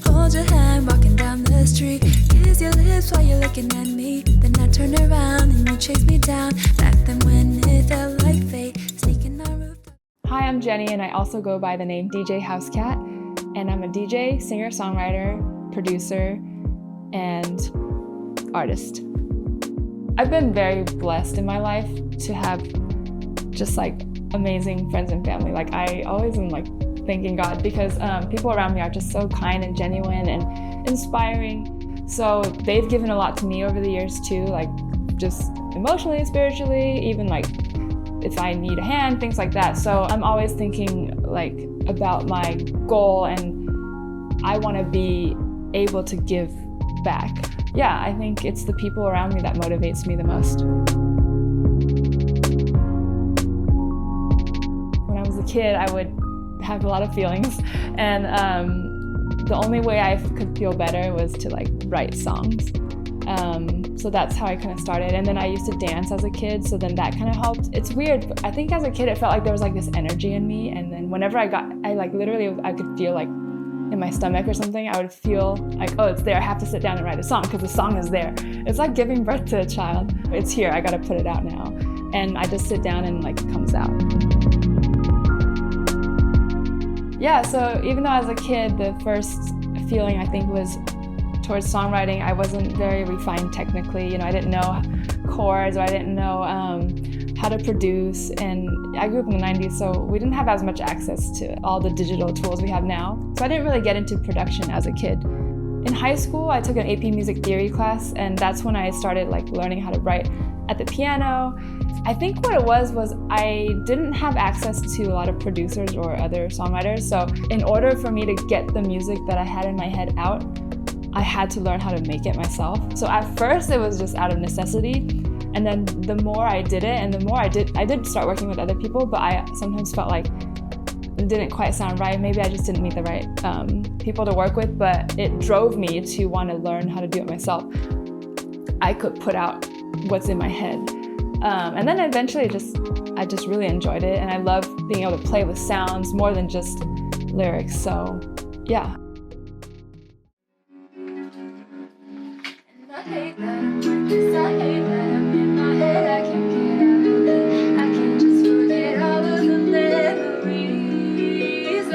Hold your hand walking down the street. Kiss your lips while you're looking at me. Then I turn around and you chase me down. Back then when it felt like fate, sneaking on rooftop. Hi, I'm Jenny, and I also go by the name DJ Housecat. And I'm a DJ, singer, songwriter, producer, and artist. I've been very blessed in my life to have just like amazing friends and family. Like I always am like thanking God because people around me are just so kind and genuine and inspiring. So they've given a lot to me over the years too, like just emotionally, spiritually, even like if I need a hand, things like that. So I'm always thinking like about my goal, and I want to be able to give back. Yeah, I think it's the people around me that motivates me the most. When I was a kid, I would have a lot of feelings, and the only way I could feel better was to like write songs. So that's how I kind of started, and then I used to dance as a kid, so then that kind of helped. It's weird, but I think as a kid it felt like there was like this energy in me, and then whenever I could feel like in my stomach or something, I would feel like, oh, it's there, I have to sit down and write a song because the song is there. It's like giving birth to a child. It's here, I gotta put it out now. And I just sit down and like it comes out. Yeah, so even though as a kid, the first feeling I think was towards songwriting, I wasn't very refined technically. You know, I didn't know chords, or I didn't know how to produce, and I grew up in the 90s, so we didn't have as much access to all the digital tools we have now. So I didn't really get into production as a kid. In high school, I took an AP music theory class, and that's when I started like learning how to write at the piano. I think what it was I didn't have access to a lot of producers or other songwriters, so in order for me to get the music that I had in my head out, I had to learn how to make it myself. So at first it was just out of necessity, and then the more I did it and the more I did start working with other people, but I sometimes felt like it didn't quite sound right. Maybe I just didn't meet the right people to work with, but it drove me to want to learn how to do it myself. I could put out what's in my head. And then eventually I just really enjoyed it, and I love being able to play with sounds more than just lyrics, so yeah. I hate that I'm in my head, I can't get out of it. I can't just forget all of the memories,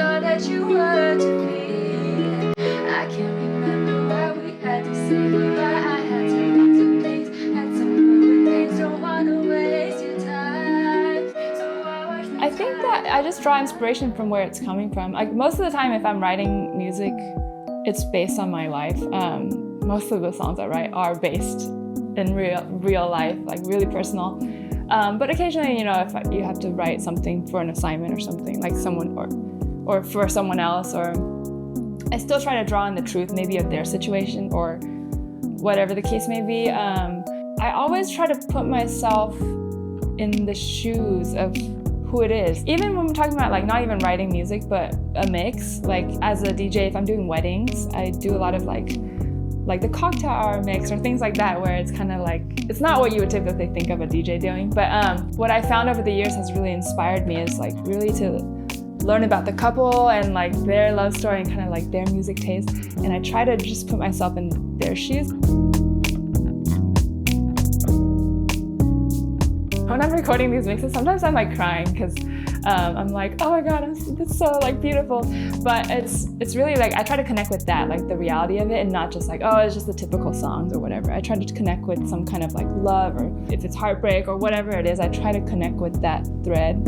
all that you were to me. I can't remember why we had to say goodbye. I had to run to place, had to move with things, don't want to waste your time. So I think that I just draw inspiration from where it's coming from. Like most of the time if I'm writing music, it's based on my life. Most of the songs I write are based in real life, like really personal. But occasionally, you know, if you have to write something for an assignment or something, like someone or for someone else, or I still try to draw in the truth maybe of their situation or whatever the case may be. I always try to put myself in the shoes of who it is. Even when we're talking about like not even writing music, but a mix, like as a DJ, if I'm doing weddings, I do a lot of like the cocktail hour mix or things like that, where it's kind of like, it's not what you would typically think of a DJ doing, but what I found over the years has really inspired me is like really to learn about the couple and like their love story and kind of like their music taste, and I try to just put myself in their shoes. When I'm recording these mixes, sometimes I'm like crying because I'm like, oh my God, it's so like beautiful. But it's really like, I try to connect with that, like the reality of it, and not just like, oh, it's just the typical songs or whatever. I try to connect with some kind of like love, or if it's heartbreak or whatever it is, I try to connect with that thread.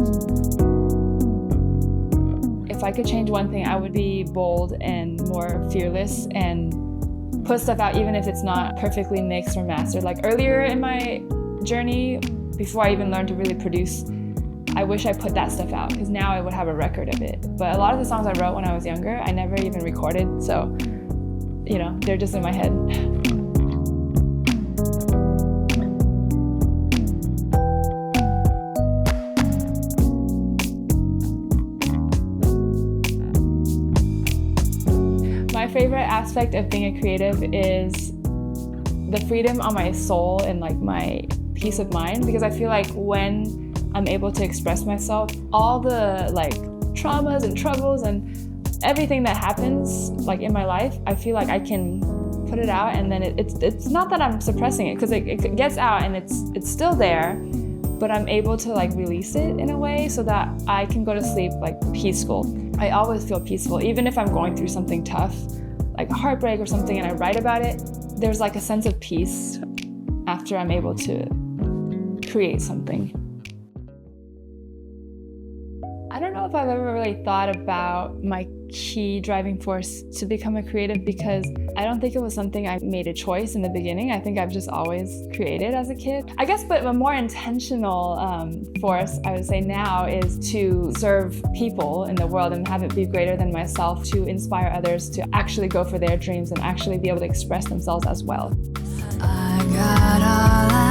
If I could change one thing, I would be bold and more fearless and put stuff out even if it's not perfectly mixed or mastered. Like earlier in my journey, before I even learned to really produce, I wish I put that stuff out, because now I would have a record of it. But a lot of the songs I wrote when I was younger, I never even recorded, so, you know, they're just in my head. My favorite aspect of being a creative is the freedom on my soul and like my peace of mind, because I feel like when I'm able to express myself, all the like traumas and troubles and everything that happens like in my life, I feel like I can put it out, and then it's not that I'm suppressing it, because it gets out and it's still there, but I'm able to like release it in a way so that I can go to sleep like peaceful. I always feel peaceful, even if I'm going through something tough, like a heartbreak or something, and I write about it, there's like a sense of peace after I'm able to create something. I don't know if I've ever really thought about my key driving force to become a creative, because I don't think it was something I made a choice in the beginning. I think I've just always created as a kid. I guess, but a more intentional force, I would say now, is to serve people in the world and have it be greater than myself, to inspire others to actually go for their dreams and actually be able to express themselves as well. I got all